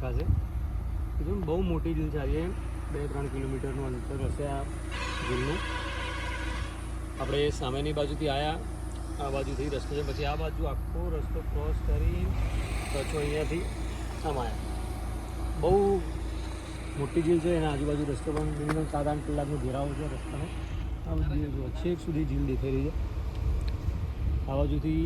ખાસે એકદમ બહુ મોટી ઝીલ છે. આજે 2-3 કિલોમીટરનું અંતર હશે આ ઝીલનું. આપણે સામેની બાજુથી આવ્યા, આ બાજુથી રસ્તો છે, પછી આ બાજુ આખો રસ્તો ક્રોસ કરી પાછો અહીંયાથી આમ આવ્યા. બહુ મોટી ઝીલ છે. એના આજુબાજુ રસ્તો પણ મિનિમમ 7-8 કલાકનો ઘેરાવો છે રસ્તાનો. આ ઝીલ છેક સુધી ઝીલ દેખાઈ રહી છે. આ બાજુથી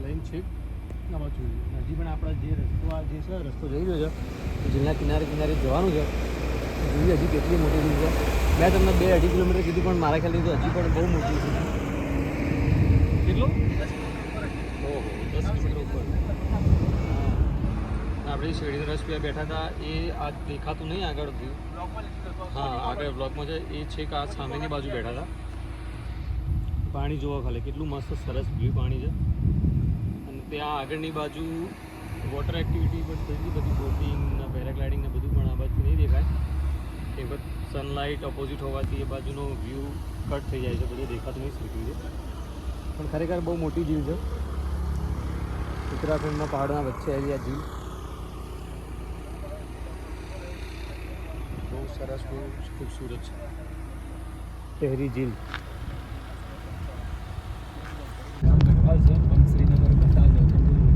લઈને છેક આ બાજુ હજી પણ આપણા જે રસ્તો આ જે છે રસ્તો જઈ રહ્યો છે ઝીલના કિનારે કિનારે જવાનું છે. ઝીલ હજી કેટલી મોટી ઝીલ છે. મેં તમને 2-2.5 કિલોમીટર કીધું પણ મારા ખ્યાલથી તો હજી પણ બહુ મોટી છે. કેટલું? ઓહો, 10 કિલોમીટર ઉપર. આપણે શેરડી રસ પીવા બેઠા હતા એ આ દેખાતું નહીં આગળ વ્યૂ. હા, આગળ બ્લોકમાં છે એ છેક આ સામેની બાજુ બેઠા હતા. પાણી જોવા ખાલી કેટલું મસ્ત સરસ બ્લુ પાણી છે. અને ત્યાં આગળની બાજુ વોટર એક્ટિવિટી પણ કેટલી બધી બોટિંગ ને પેરાગ્લાઇડિંગ ને બધું પણ આ બાજુ નહીં દેખાય. એ બધું સનલાઇટ ઓપોઝિટ હોવાથી એ બાજુનો વ્યૂ કટ થઈ જાય છે, બધું દેખાતું નહીં સરખી રીતે. પણ ખરેખર બહુ મોટી ઝીલ છે. ઉત્તરાખંડના પહાડોના વચ્ચે આવેલી આ ઝીલ બહુ સરસ, બહુ ખૂબસૂરત છે. ટેહરી ઝીલ શ્રીનગર બતા દો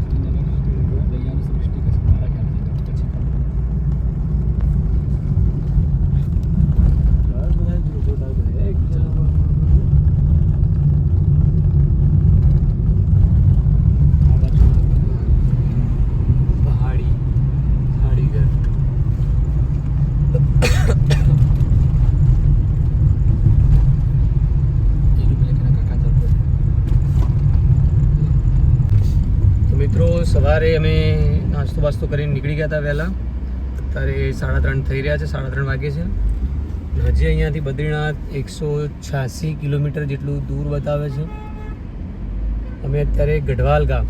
શ્રીનગર દરિયાની સૃષ્ટિ કશે મારા ખ્યાલથી પછી પહાડી પહાડી ઘર. મિત્રો સવારે અમે નાસ્તો બાસ્તો કરીને નીકળી ગયા હતા વહેલા. અત્યારે 3:30 થઈ રહ્યા છે, 3:30 વાગે છે. હજી અહીંયાથી બદ્રીનાથ 186 કિલોમીટર જેટલું દૂર બતાવે છે. અમે અત્યારે ગઢવાલ ગામ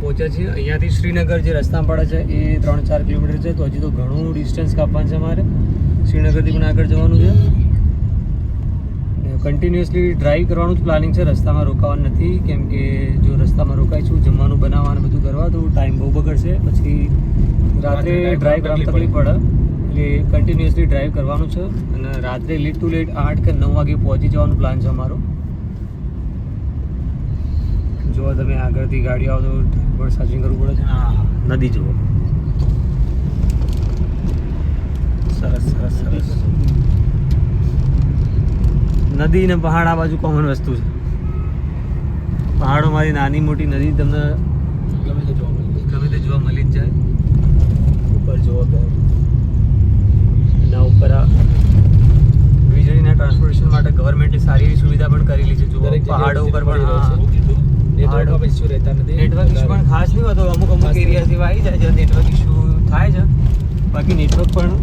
પહોંચ્યા છીએ. અહીંયાથી શ્રીનગર જે રસ્તામાં પડે છે એ 3-4 કિલોમીટર છે. તો હજી તો ઘણું ડિસ્ટન્સ કાપવાનું છે અમારે. શ્રીનગરથી પણ આગળ જવાનું છે. કન્ટિન્યુઅસલી ડ્રાઈવ કરવાનું જ પ્લાનિંગ છે, રસ્તામાં રોકાવાનું નથી. કેમ કે જો રસ્તામાં રોકાઈશું જમવાનું બનાવવાનું બધું કરવા તો ટાઈમ બહુ બગડશે, પછી રાત્રે ડ્રાઈવ કરવાની તકલીફ પડે. એટલે કન્ટિન્યુઅસલી ડ્રાઈવ કરવાનું છે અને રાત્રે લેટ ટુ લેટ 8 કે 9 વાગે પહોંચી જવાનો પ્લાન છે અમારો. જો તમે આગળથી ગાડી આવો તો ડ્રાઈવર સાચી કરવું પડે છે. હા, નદી જુઓ, સરસ સરસ સરસ. નદી ને પહાડ આ બાજુ કોમન વસ્તુ છે. પહાડોમાંથી નાની મોટી નદી તમને ગમે તે જોવા મળી જ જાય. ઉપર જોવા ગયા એના ઉપર આ વીજળીના ટ્રાન્સપોર્ટેશન માટે ગવર્મેન્ટે સારી એવી સુવિધા પણ કરેલી છે. જો પહાડો ઉપર પણ નેટવર્ક ઇસ્યુ પણ ખાસ નહીં હોતો. અમુક એરિયા જેવા આવી જાય છે નેટવર્ક ઇસ્યુ થાય છે. બાકી નેટવર્ક પણ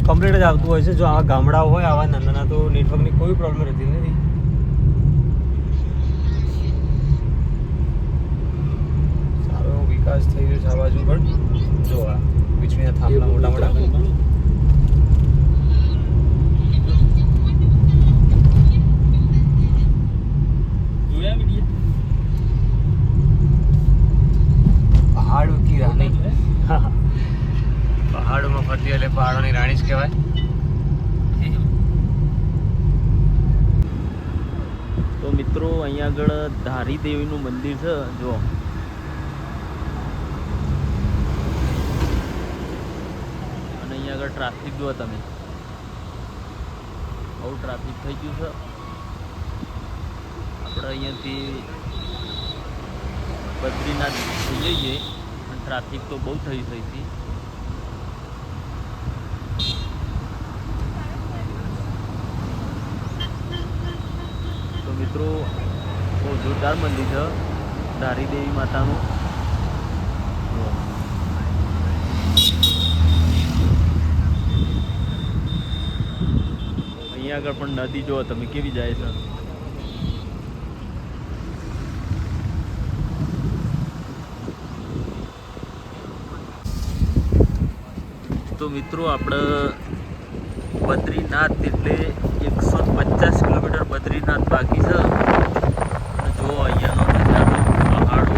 કમ્પ્લીટ જ આવતું હોય છે. જો આવા ગામડાઓ હોય આવા નાના તો નેટવર્કની કોઈ પ્રોબ્લેમ રહેતી નથી. સારો વિકાસ થઈ રહ્યો છે આ બાજુ પણ. જો આ વીજળીના થાંભલા મોટા મોટા પહાડો કી રાણી. પહાડોમાં ફરતી એટલે પહાડોની રાણી જ કહેવાય. તો મિત્રો અહીંયા આગળ ધારી દેવીનું મંદિર છે. જો અને અહીંયા આગળ ટ્રાફિક જુઓ તમે, બહુ ટ્રાફિક થઈ ગયું છે. આપણે અહીંયાથી બદ્રીનાથ જઈ જઈએ પણ ટ્રાફિક તો બહુ થઈ હતી. તો મિત્રો બહુ જોરદાર મંદિર છે ધારી દેવી માતાનું. અહીંયા આગળ પણ નદી જુઓ તમે કેવી જાય છે. તો મિત્રો આપણે બદ્રીનાથ એટલે 150 કિલોમીટર બદ્રીનાથ બાકી છે. જો અહીંયાનો નજારો પહાડો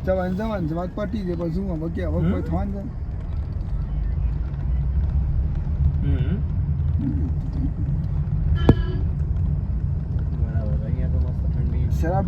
જવાનું છે વાત પટી છે પછી શું હવે કે હવે કોઈ થવાનું છે બરાબર અહીંયા તો મસ્ત ઠંડી શરાબ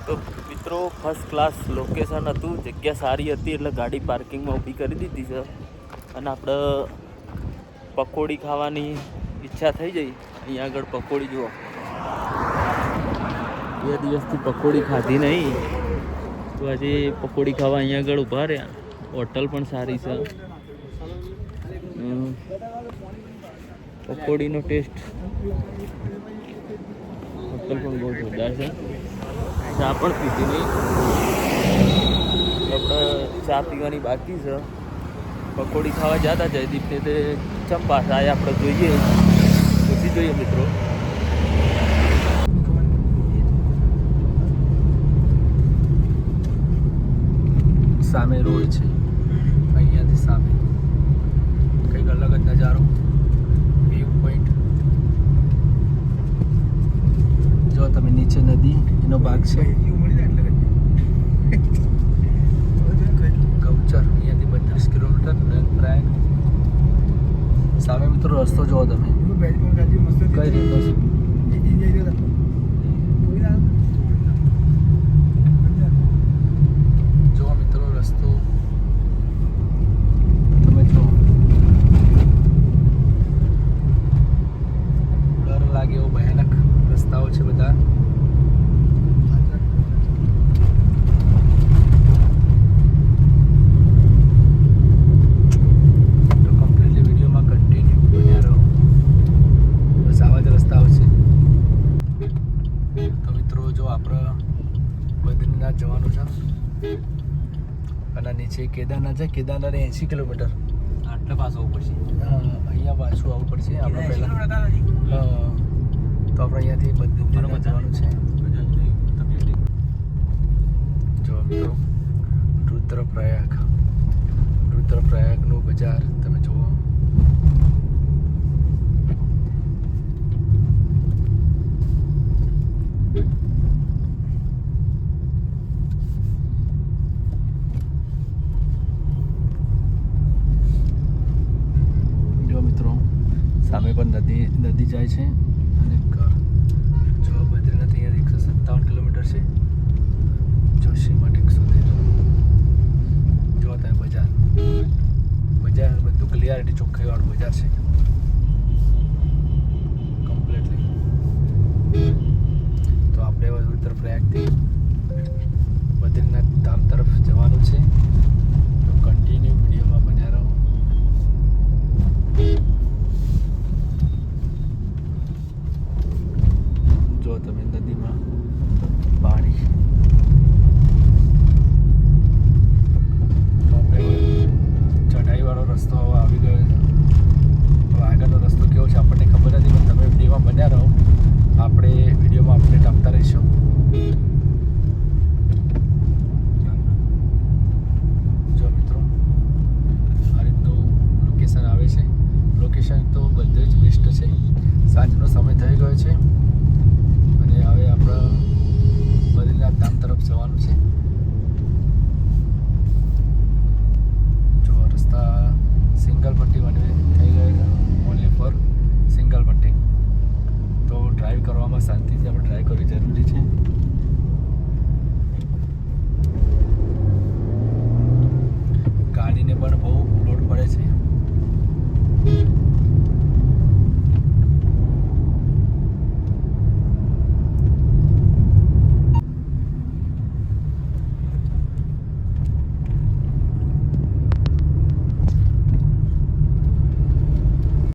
તો મિત્રો ફર્સ્ટ ક્લાસ લોકેશન હતું, જગ્યા સારી હતી એટલે ગાડી પાર્કિંગમાં ઊભી કરી દીધી છે. અને આપણે પકોડી ખાવાની ઈચ્છા થઈ જઈ. અહીંયા આગળ પકોડી જુઓ, 2 દિવસથી પકોડી ખાધી નહીં તો આજે પકોડી ખાવા અહીંયા આગળ ઊભા રહ્યા. હોટલ પણ સારી છે. પકોડીનો ટેસ્ટ હોટલ પણ બહુ જોરદાર છે. ચા પણ પીધી નહીં, આપણે ચા પીવાની બાકી છે. પકોડી ખાવા જતા જયદીપને તે ચંપા થાય આપણે જોઈએ, પૂછી જોઈએ મિત્રો. સામે રોડ છે, અહીંયાથી સામે કંઈક અલગ જ નજારો, વ્યૂ પોઈન્ટ. જો તમે નીચે નદી એનો ભાગ છે. ગૌચર અહીંયાથી 32 કિલોમીટર નંદપ્રાયગ. સામે મિત્રો રસ્તો જુઓ તમે કઈ રીતનો છે. જુઓ મિત્રો રસ્તો તમે જુઓ, ડર લાગે એવો ભયાનક રસ્તાઓ છે બધા. તો કમ્પ્લીટલી વિડીયોમાં કન્ટિન્યુ બન્યા રહો, બસ આવા જ રસ્તાઓ છે. તો મિત્રો જો આપણે બદ્રીનાથ જવાનું છે અને નીચે કેદારનાથ છે. કેદારનાથ 80 કિલોમીટર. આટલે પાછું આવવું પડશે. અહીંયા પાછું આવવું પડશે આપણે પહેલાં. તો આપણે અહીંયાથી બદ્રીનાથ જવાનું છે. જો મિત્રો રુદ્રપ્રયાગનું બજાર તમે જુઓ. જો મિત્રો સામે પણ નદી જાય છે.